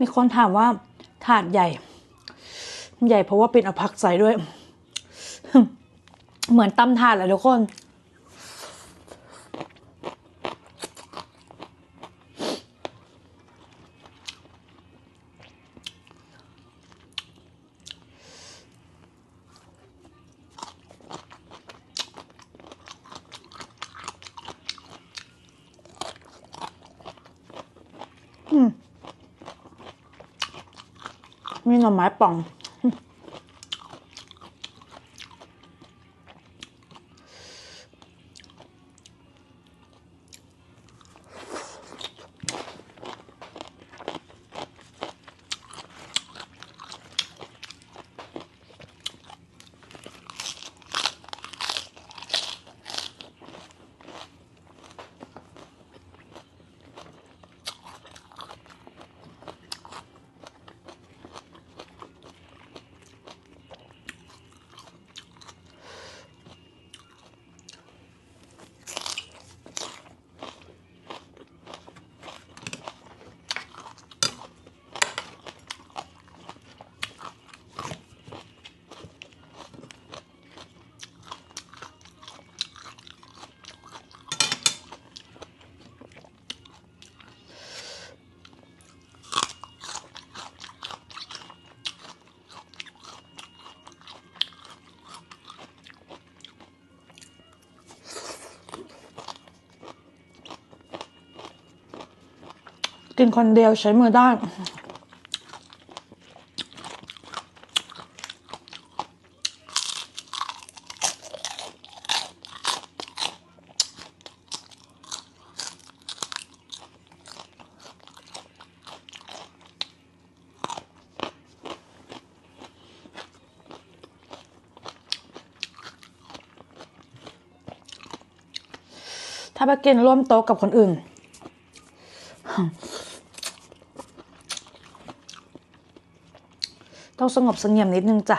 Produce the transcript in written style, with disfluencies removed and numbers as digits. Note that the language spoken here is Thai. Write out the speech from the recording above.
มีคนถามว่าถาดใหญ่ใหญ่เพราะว่าเป็นเอาผักใส่ด้วย เหมือนตำถาดเลยทุกคนมีหน่อไม้ป่องกินคนเดียวใช้มือได้ถ้าไปกินร่วมโต๊ะกับคนอื่นต้องสงบเสงี่ยมนิดนึงจ้ะ